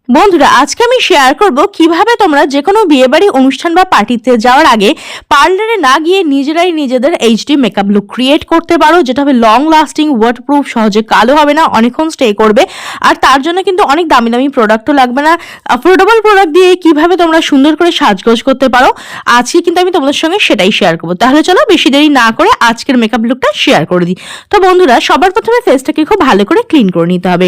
বন্ধুরা, আজকে আমি শেয়ার করব কিভাবে তোমরা যে কোনো বিয়েবাড়ি অনুষ্ঠান বা পার্টিতে যাওয়ার আগে পার্লারে না গিয়ে নিজেরাই নিজেদের এইচডি মেকআপ লুক ক্রিয়েট করতে পারো, যেটা হবে লং লাস্টিং, ওয়াটারপ্রুফ, সহজে কালো হবে না, অনেকক্ষণ স্টে করবে। আর তার জন্য কিন্তু অনেক দামি দামি প্রোডাক্টও লাগবে না। অ্যাফোর্ডেবল প্রোডাক্ট দিয়ে কিভাবে তোমরা সুন্দর করে সাজগোজ করতে পারো, আজকে কিন্তু আমি তোমাদের সঙ্গে সেটাই শেয়ার করবো। তাহলে চলো বেশি দেরি না করে আজকের মেকআপ লুকটা শেয়ার করে দিই। তো বন্ধুরা, সবার প্রথমে ফেসটাকে খুব ভালো করে ক্লিন করে নিতে হবে।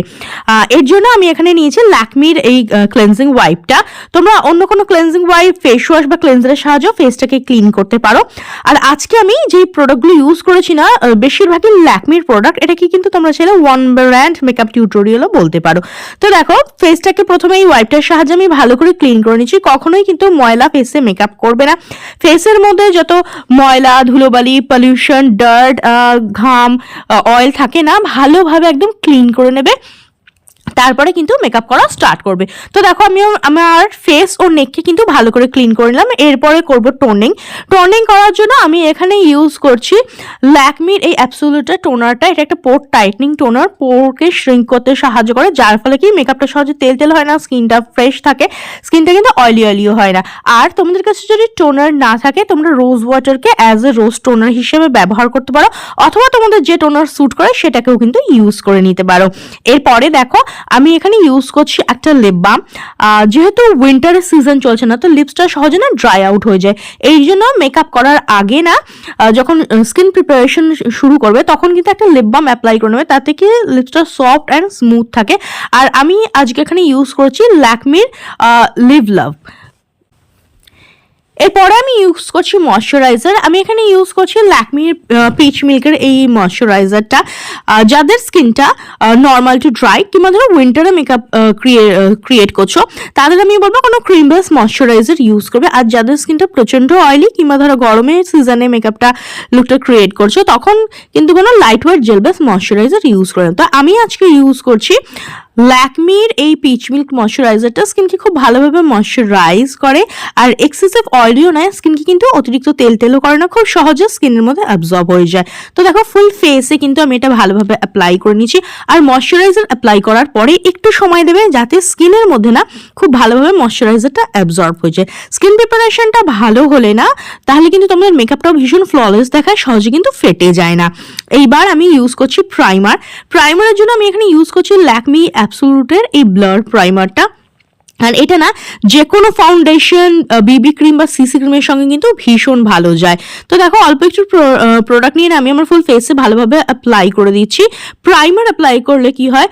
এর জন্য আমি এখানে নিয়েছি ল্যাকমির এই ক্লেনজিং ওয়াইপটা। তোমরা অন্য কোনো ক্লেনজিং ওয়াইপ, ফেস ওয়াশ বা ক্লেনজারের সাহায্যে ফেসটাকে ক্লিন করতে পারো। আর আজকে আমি যে প্রোডাক্টগুলো ইউজ করেছি না, বেশিরভাগই ল্যাকমির প্রোডাক্ট। এটাকে কিন্তু তোমরা চাইলে ওয়ান ব্র্যান্ড মেকআপ টিউটোরিয়ালও বলতে পারো। তো দেখো, ফেসটাকে প্রথমে এই ওয়াইপটার সাহায্যে আমি ভালো করে ক্লিন করে নিচ্ছি। কখনোই কিন্তু ময়লা ফেসে মেকআপ করবে না। ফেসের মধ্যে যত ময়লা, ধুলোবালি, পলিউশন, ডার্ট, ঘাম, অয়েল থাকে না, ভালোভাবে একদম ক্লিন করে নেবে, তারপরে কিন্তু মেকআপ করা স্টার্ট করবে। তো দেখো, আমি আমার ফেস ও নেককে কিন্তু ভালো করে ক্লিন করে নিলাম। এরপরে করব টোনিং। টোনিং করার জন্য আমি এখানে ইউজ করছি ল্যাকমির এই অ্যাবসোলিউট টোনারটা। এটা একটা পোর টাইটনিং টোনার, পোরকে শ্রিঙ্ক করতে সাহায্য করে, যার ফলে কি মেকআপটা সহজে তেল তেল হয় না, স্কিনটা ফ্রেশ থাকে, স্কিনটা কিন্তু অয়েলি অয়েলিও হয় না। আর তোমাদের কাছে যদি টোনার না থাকে, তোমরা রোজ ওয়াটারকে অ্যাজ এ রোজ টোনার হিসেবে ব্যবহার করতে পারো, অথবা তোমাদের যে টোনার স্যুট করে সেটাকেও কিন্তু ইউজ করে নিতে পারো। এরপরে দেখো, আমি এখানে ইউজ করছি একটা লিপ বাম। যেহেতু উইন্টারের সিজন চলছে না, তো লিপসটা সহজে না ড্রাই আউট হয়ে যায়। এই জন্য মেকআপ করার আগে না, যখন স্কিন প্রিপারেশন শুরু করবে, তখন কিন্তু একটা লিপ বাম অ্যাপ্লাই করে নেবে, তাতে কি লিপসটা সফট অ্যান্ড স্মুথ থাকে। আর আমি আজকে এখানে ইউজ করছি ল্যাকমির লিভ লাভ। এরপরে আমি ইউজ করছি ময়শ্চারাইজার। আমি এখানে ইউজ করছি ল্যাকমির পিচ মিল্কের এই ময়শ্চারাইজারটা। যাদের স্কিনটা নর্মাল টু ড্রাই, কিংবা ধরো উইন্টারে মেকআপ ক্রিয়েট করছো, তাদের আমি বলবো কোনো ক্রিম বেস ময়শ্চারাইজার ইউজ করবে। আর যাদের স্কিনটা প্রচণ্ড অয়েলি, কিংবা ধরো গরমের সিজনে মেকআপটা লুকটা ক্রিয়েট করছো, তখন কিন্তু কোনো light weight jail base moisturiser use করে। তো আমি আজকে ইউজ করছি ল্যাকমির এই পিচ মিল্ক ময়শ্চারাইজারটা। স্কিনকে খুব ভালোভাবে ময়শ্চারাইজ করে, আর এক্সেসিভ অয়েলিও নয়, স্কিনকে কিন্তু অতিরিক্ত তেল তেলও করে না, খুব সহজে স্কিনের মধ্যে অ্যাবজর্ব হয়ে যায়। তো দেখো, ফুল ফেসে কিন্তু আমি এটা ভালোভাবে অ্যাপ্লাই করে নিচ্ছি। আর ময়শ্চারাইজার অ্যাপ্লাই করার পরে একটু সময় দেবে, যাতে স্কিনের মধ্যে না খুব ভালোভাবে ময়শ্চারাইজারটা অ্যাবজর্ব হয়ে যায়। স্কিন প্রিপারেশনটা ভালো হলে না, তাহলে কিন্তু তোমাদের মেকআপটাও ভীষণ ফ্ললেস দেখায়, সহজে কিন্তু ফেটে যায় না। এইবার আমি ইউজ করছি প্রাইমার। প্রাইমারের জন্য আমি এখানে ইউজ করছি ল্যাকমি অ্যাবসোলুটের এই ব্লার প্রাইমারটা। আর এটা না যে কোনো ফাউন্ডেশন, বিবি ক্রিম বা সিসি ক্রিমের সঙ্গে কিন্তু ভীষণ ভালো যায়। তো দেখো, অল্প একটু প্রোডাক্ট নিয়ে আমি আমার ফুল ফেসে ভালোভাবে অ্যাপ্লাই করে দিচ্ছি। প্রাইমার অ্যাপ্লাই করলে কি হয়,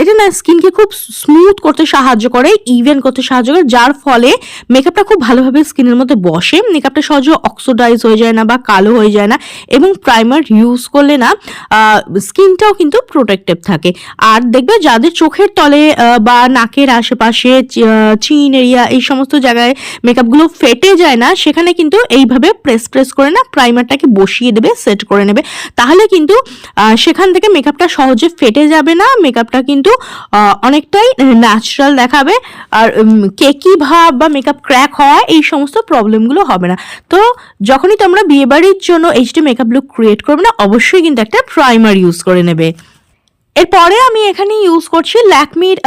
এটা না স্কিনকে খুব স্মুথ করতে সাহায্য করে, ইভেন করতে সাহায্য করে, যার ফলে মেকআপটা খুব ভালোভাবে স্কিনের মধ্যে বসে, মেকআপটা সহজে অক্সিডাইজ হয়ে যায় না বা কালো হয়ে যায় না। এবং প্রাইমার ইউজ করলে না স্কিনটাও কিন্তু প্রোটেক্টিভ থাকে। আর দেখবে, যাদের চোখের তলে বা নাকের আশেপাশে, চিন এরিয়া, এই সমস্ত জায়গায় মেকআপগুলো ফেটে যায় না, সেখানে কিন্তু এইভাবে প্রেস করে না প্রাইমারটাকে বসিয়ে দেবে, সেট করে নেবে। তাহলে কিন্তু সেখান থেকে মেকআপটা সহজে ফেটে যাবে না, মেকআপটা কিন্তু অনেকটাই ন্যাচারাল দেখাবে। আর কেকি ভাব বা মেকআপ ক্র্যাক হওয়া, এই সমস্ত প্রবলেমগুলো হবে না। তো যখনই তোমরা বিয়েবাড়ির জন্য এইচডি মেকআপ লুক ক্রিয়েট করবে না, অবশ্যই কিন্তু একটা প্রাইমার ইউজ করে নেবে। এরপরে আমি এখানে ইউজ করছি ল্যাকমির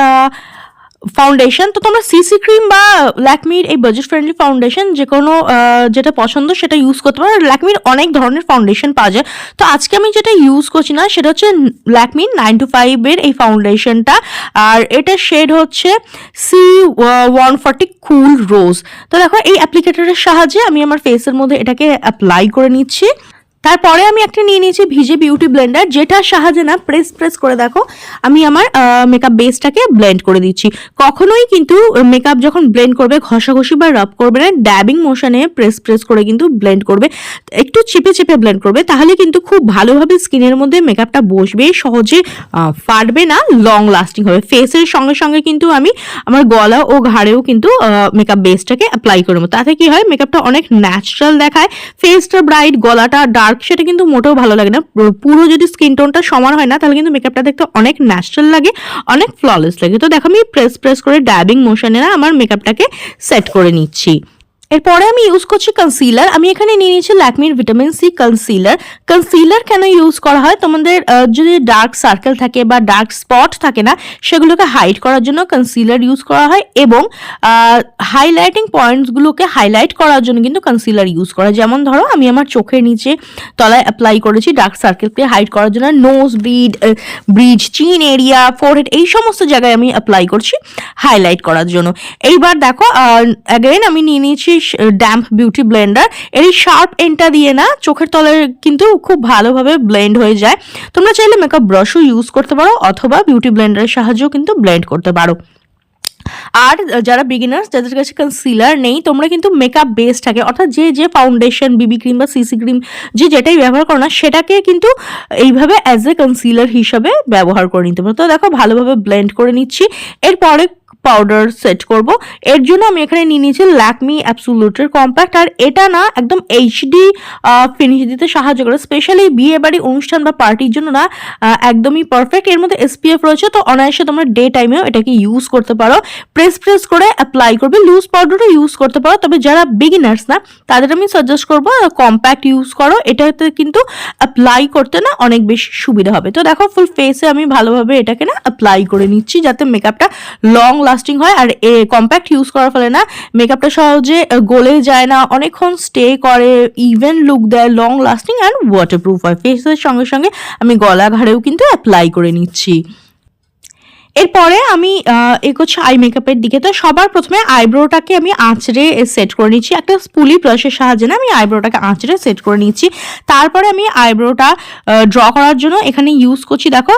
ফাউন্ডেশন। তো তোমরা সিসি ক্রিম বা ল্যাকমির এই বাজেট ফ্রেন্ডলি ফাউন্ডেশন যে কোনো যেটা পছন্দ সেটা ইউজ করতে পারো। ল্যাকমির অনেক ধরনের ফাউন্ডেশন পাওয়া যায়। তো আজকে আমি যেটা ইউজ করছি না, সেটা হচ্ছে ল্যাকমির 925 এই ফাউন্ডেশনটা। আর এটা শেড হচ্ছে C140 কুল রোজ। তো দেখো, এই অ্যাপ্লিকেটরের সাহায্যে আমি আমার ফেসের মধ্যে এটাকে অ্যাপ্লাই করে নিচ্ছি। তারপরে আমি একটা নিয়ে নিয়েছি ভিজে বিউটি ব্লেন্ডার, যেটার সাহায্যে না প্রেস করে দেখো আমি আমার মেকআপ বেসটাকে ব্লেন্ড করে দিচ্ছি। কখনোই কিন্তু মেকআপ যখন ব্লেন্ড করবে, ঘষাঘষি বা রাব করবে না, ড্যাবিং মোশনে প্রেস করে কিন্তু ব্লেন্ড করবে, একটু চেপে ব্লেন্ড করবে। তাহলে কিন্তু খুব ভালোভাবে স্কিনের মধ্যে মেকআপটা বসবে, সহজে ফাটবে না, লং লাস্টিং হবে। ফেসের সঙ্গে সঙ্গে কিন্তু আমি আমার গলা ও ঘাড়েও কিন্তু মেকআপ বেসটাকে অ্যাপ্লাই করবো। তাতে কি হয়, মেকআপটা অনেক ন্যাচারাল দেখায়, ফেসটা ব্রাইট, গলাটা ডার্ক, সেটা কিন্তু মোটেও ভালো লাগে না। পুরো যদি স্কিন টোনটা সমান হয় না, তাহলে কিন্তু মেকআপটা দেখতে অনেক ন্যাচারাল লাগে, অনেক ফ্ললেস লাগে। তো দেখো, আমি প্রেস করে ড্যাবিং মোশনে না আমার মেকআপটাকে সেট করে নিচ্ছি। এরপরে আমি ইউজ করছি কনসিলার। আমি এখানে নিয়ে নিয়েছি ল্যাকমির ভিটামিন সি কনসিলার। কনসিলার কেন ইউজ করা হয়, তোমাদের যদি ডার্ক সার্কেল থাকে বা ডার্ক স্পট থাকে না, সেগুলোকে হাইড করার জন্য কনসিলার ইউজ করা হয়, এবং হাইলাইটিং পয়েন্টসগুলোকে হাইলাইট করার জন্য কিন্তু কনসিলার ইউজ করা হয়। যেমন ধরো আমি আমার চোখের নিচে তলায় অ্যাপ্লাই করেছি ডার্ক সার্কেলকে হাইড করার জন্য, nose bridge, chin area, forehead, এই সমস্ত জায়গায় আমি অ্যাপ্লাই করছি হাইলাইট করার জন্য। এইবার দেখো অ্যাগেন আমি নিয়ে নিয়েছি ড্যাম্প বিউটি ব্লেন্ডার। এর এই শার্প এন্ডটা দিয়ে না চোখের তলায় কিন্তু খুব ভালোভাবে ব্লেন্ড হয়ে যায়। তোমরা চাইলে মেকআপ ব্রাশও ইউজ করতে পারো অথবা বিউটি ব্লেন্ডারের সাহায্যেও কিন্তু ব্লেন্ড করতে পারো। আর যারা বিগিনার্স, যাদের কাছে কনসিলার নেই, তোমরা কিন্তু মেকআপ বেস থাকে, অর্থাৎ যে ফাউন্ডেশন, বিবি ক্রিম বা সিসি ক্রিম যেটাই ব্যবহার করো না, সেটাকে কিন্তু এইভাবে অ্যাজ এ কনসিলার হিসাবে ব্যবহার করে নিতে পারো। তো দেখো ভালোভাবে ব্লেন্ড করে নিচ্ছি। এরপরে পাউডার সেট করব। এর জন্য আমি এখানে নিয়ে নিয়েছি ল্যাকমি অ্যাবসোলুটের কম্প্যাক্ট। আর এটা না একদম এইচডি ফিনিশ দিতে সাহায্য করে, স্পেশালি বিয়ে বাড়ি অনুষ্ঠান বা পার্টির জন্য না একদমই পারফেক্ট। এর মধ্যে এসপিএফ রয়েছে, তো অনায়াসে তোমরা ডে টাইমেও এটাকে ইউজ করতে পারো। প্রেস করে অ্যাপ্লাই করবে। লুজ পাউডারও ইউজ করতে পারো, তবে যারা বিগিনার্স না তাদের আমি সাজেস্ট করবো কম্প্যাক্ট ইউজ করো। এটাতে কিন্তু অ্যাপ্লাই করতে না অনেক বেশি সুবিধা হবে। তো দেখো ফুল ফেসে আমি ভালোভাবে এটাকে না অ্যাপ্লাই করে নিচ্ছি, যাতে মেকআপটা লং লাস্টিং হয়। আর কম্প্যাক্ট ইউজ করার ফলে না মেকআপটা সহজে গলে যায় না, অনেকক্ষণ স্টে করে, ইভেন লুক দেয়, লং লাস্টিং অ্যান্ড ওয়াটারপ্রুফ হয়। ফেসের সঙ্গে সঙ্গে আমি গলা ঘাড়েও কিন্তু অ্যাপ্লাই করে নিচ্ছি। এরপরে আমি এগোচ্ছি আই মেকআপের দিকে। তো সবার প্রথমে আইব্রোটাকে আমি আঁচড়ে সেট করে নিচ্ছি, একটা স্পুলি ব্রাশের সাহায্যে না আমি আইব্রোটাকে আঁচড়ে সেট করে নিচ্ছি। তারপরে আমি আইব্রোটা ড্র করার জন্য এখানে ইউজ করছি দেখো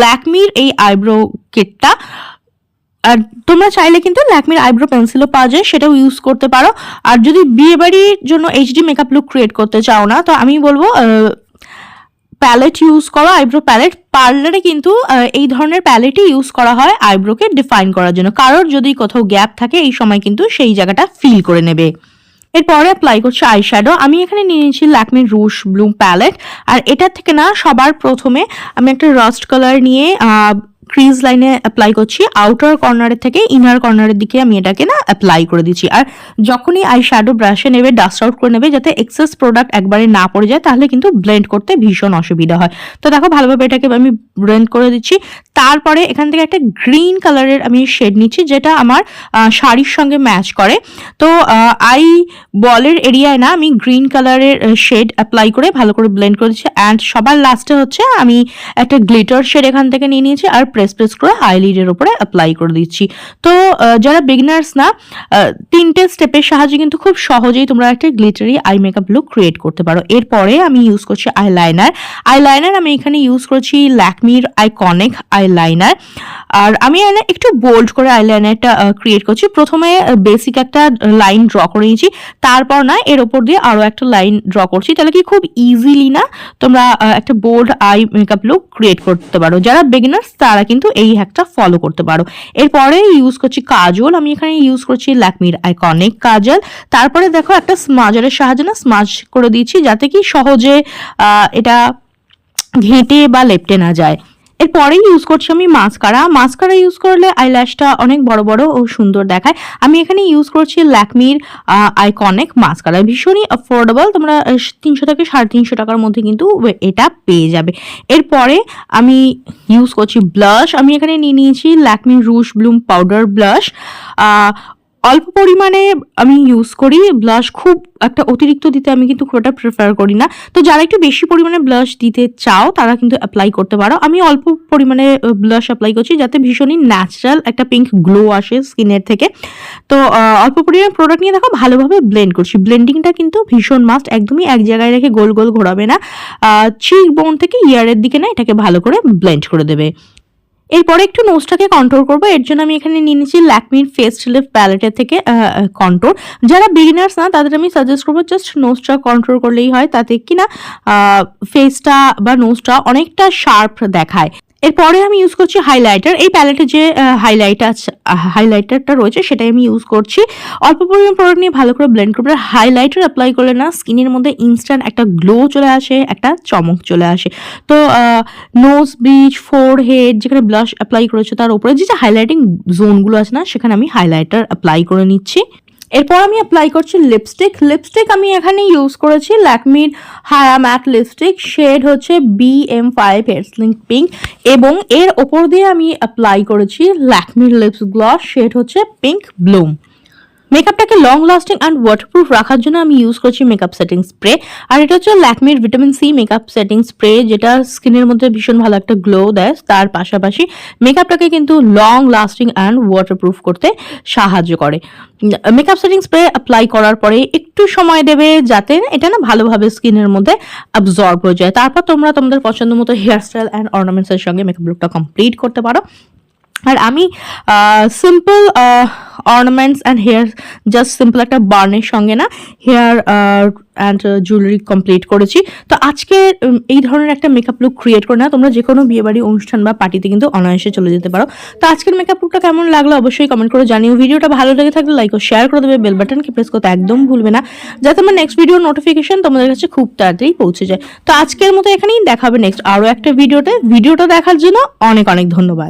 ল্যাকমির এই আইব্রো কিটটা। আর তোমরা চাইলে কিন্তু ল্যাকমির আইব্রো পেন্সিলও পাওয়া যায়, সেটাও ইউজ করতে পারো। আর যদি বিয়ে বাড়ির জন্য এইচডি মেকআপ লুক ক্রিয়েট করতে চাও না, তো আমি বলবো প্যালেট ইউজ করো, আইব্রো প্যালেট। পার্লারে কিন্তু এই ধরনের প্যালেটই ইউজ করা হয় আইব্রোকে ডিফাইন করার জন্য। কারোর যদি কোথাও গ্যাপ থাকে এই সময় কিন্তু সেই জায়গাটা ফিল করে নেবে। এরপরে অ্যাপ্লাই করছি আই শ্যাডো। আমি এখানে নিয়ে নিয়েছি ল্যাকমির রুশ ব্লুম প্যালেট। আর এটার থেকে না সবার প্রথমে আমি একটা রাস্ট কালার নিয়ে ক্রিজ লাইনে অ্যাপ্লাই করছি, আউটার কর্নারের থেকে ইনার কর্নারের দিকে আমি এটাকে না অ্যাপ্লাই করে দিচ্ছি। আর যখনই আই শ্যাডো ব্রাশে নেবে ডাস্ট আউট করে নেবে, যাতে এক্সেস প্রোডাক্ট একবারে না পড়ে যায়, তাহলে কিন্তু ব্লেন্ড করতে ভীষণ অসুবিধা হয়। তো দেখো ভালোভাবে এটাকে আমি ব্লেন্ড করে দিচ্ছি। তারপরে এখান থেকে একটা গ্রিন কালারের আমি শেড নিচ্ছি, যেটা আমার শাড়ির সঙ্গে ম্যাচ করে। তো আই বলের এরিয়ায় না আমি গ্রিন কালারের শেড অ্যাপ্লাই করে ভালো করে ব্লেন্ড করে দিচ্ছি। অ্যান্ড সবার লাস্টে হচ্ছে আমি একটা গ্লিটার শেড এখান থেকে নিয়ে নিয়েছি, আর প্রেস করে আইলিডের উপরে অ্যাপ্লাই করে দিচ্ছি। তো যারা বিগিনার্স না, 3টে স্টেপের সাহায্যে কিন্তু খুব সহজেই তোমরা একটা glittery I makeup look create করতে পারো। এরপরে আমি ইউজ করছি আইলাইনার। আমি এখানে ইউজ করছি ল্যাকমির আইকনিক আইলাইনার। আর আমি একটু বোল্ড করে আইলাইনারটা ক্রিয়েট করছি। প্রথমে বেসিক একটা লাইন ড্র করে নিয়েছি, তারপর না এর ওপর দিয়ে আরো একটা লাইন ড্র করছি। তাহলে কি খুব ইজিলি না তোমরা একটা bold eye makeup look create করতে পারো। যারা বিগিনার্স তারা কিন্তু এই হ্যাকটা ফলো করতে পারো। এরপরে ইউজ করছি কাজল। আমি এখানে ইউজ করছি ল্যাকমির আইকনিক কাজল। তারপরে দেখো একটা স্মাজারের সাহায্যে না স্মাজ করে দিচ্ছি, যাতে কি সহজে এটা ঘেঁটে বা লেপটে না যায়। এরপরে ইউজ করছি আমি মাস্কারা ইউজ করলে আইল্যাশটা অনেক বড় বড় ও সুন্দর দেখায়। আমি এখানে ইউজ করছি ল্যাকমির আইকনিক মাস্কারা, ভীষণই অ্যাফোর্ডেবল, তোমরা 300 থেকে 350 টাকার মধ্যে কিন্তু এটা পেয়ে যাবে। এরপরে আমি ইউজ করছি ব্লাশ। আমি এখানে নিয়ে নিয়েছি ল্যাকমির রুশ ব্লুম পাউডার ব্লাশ। অল্প পরিমাণে আমি ইউজ করি ব্লাশ, খুব একটা অতিরিক্ত দিতে আমি কিন্তু খুব একটা প্রেফার করি না। তো যারা একটু বেশি পরিমাণে ব্লাশ দিতে চাও তারা কিন্তু অ্যাপ্লাই করতে পারো। আমি অল্প পরিমাণে ব্লাশ অ্যাপ্লাই করছি, যাতে ভীষণই ন্যাচারাল একটা পিঙ্ক গ্লো আসে স্কিনের থেকে। তো অল্প পরিমাণে প্রোডাক্ট নিয়ে দেখো ভালোভাবে ব্লেন্ড করছি। ব্লেন্ডিংটা কিন্তু ভীষণ মাস্ট, একদমই এক জায়গায় রেখে গোল গোল ঘোরাবে না। চিক বোন থেকে ইয়ারের দিকে না এটাকে ভালো করে ব্লেন্ড করে দেবে। এরপরে একটু নোজটাকে কন্ট্রোল করবো। এর জন্য আমি এখানে নিয়ে নিচ্ছি ল্যাকমির ফেস লিফট প্যালেটের থেকে কন্ট্রোল। যারা বিগিনার্স না তাদের আমি সাজেস্ট করবো জাস্ট নোজটা কন্ট্রোল করলেই হয়, তাতে কি না ফেসটা বা নোজটা অনেকটা শার্প দেখায়। এরপরে আমি ইউজ করছি হাইলাইটার। এই প্যালেটে যে হাইলাইটারটা রয়েছে সেটাই আমি ইউজ করছি। অল্প পরিমাণ প্রোডাক্ট নিয়ে ভালো করে ব্লেন্ড করবে। হাইলাইটার অ্যাপ্লাই করলে না স্কিনের মধ্যে ইনস্ট্যান্ট একটা গ্লো চলে আসে, একটা চমক চলে আসে। তো নোজ ব্রিজ, ফোরহেড, যেখানে ব্লাশ অ্যাপ্লাই করেছো তার উপরে যে হাইলাইটিং জোনগুলো আছে না, সেখানে আমি হাইলাইটার অ্যাপ্লাই করে নিচ্ছি। এরপর আমি অ্যাপ্লাই করছি লিপস্টিক আমি এখানে ইউজ করেছি ল্যাকমির হায়া ম্যাট লিপস্টিক, শেড হচ্ছে BM5 হেয়ারস্লিং পিঙ্ক, এবং এর ওপর দিয়ে আমি অ্যাপ্লাই করেছি ল্যাকমির লিপস গ্লস, শেড হচ্ছে পিঙ্ক ব্লুম। মেকআপটাকে লং লাস্টিং অ্যান্ড ওয়াটারপ্রুফ রাখার জন্য আমি ইউজ করছি মেকআপ সেটিং স্প্রে, আর এটা হচ্ছে ল্যাকমির vitamin C makeup setting spray, যেটা স্কিনের মধ্যে ভীষণ ভালো একটা গ্লো দেয়, তার পাশাপাশি মেকআপটাকে কিন্তু লং লাস্টিং অ্যান্ড ওয়াটারপ্রুফ করতে সাহায্য করে। মেকআপ সেটিং স্প্রে অ্যাপ্লাই করার পরে একটু সময় দেবে যাতে এটা না ভালোভাবে স্কিনের মধ্যে অ্যাবজর্ব হয়ে যায়, তারপর তোমরা তোমাদের পছন্দ মতো হেয়ারস্টাইল অ্যান্ড অর্নামেন্টসের সঙ্গে মেকআপ লুকটা কমপ্লিট করতে পারো। আর আমি simple ornaments and hair just simple একটা বার্নের সঙ্গে না হেয়ার অ্যান্ড জুয়েলারি কমপ্লিট করেছি। তো আজকে এই ধরনের একটা মেকআপ লুক ক্রিয়েট করে না তোমরা যে কোনো বিয়েবাড়ি অনুষ্ঠান বা পার্টিতে কিন্তু অনায়াসে চলে যেতে পারো। তো আজকের মেকআপ লুকটা কেমন লাগলো অবশ্যই কমেন্ট করে জানিও। ভিডিওটা ভালো লেগে থাকলে লাইক ও শেয়ার করে দেবে, বেল বাটনকে প্রেস করতে একদম ভুলবে না যাতে আমার নেক্সট ভিডিও নোটিফিকেশন তোমাদের কাছে খুব তাড়াতাড়ি পৌঁছে যায়। তো আজকের মতো এখানেই দেখাবে নেক্সট আরও একটা ভিডিওটা দেখার জন্য অনেক অনেক ধন্যবাদ।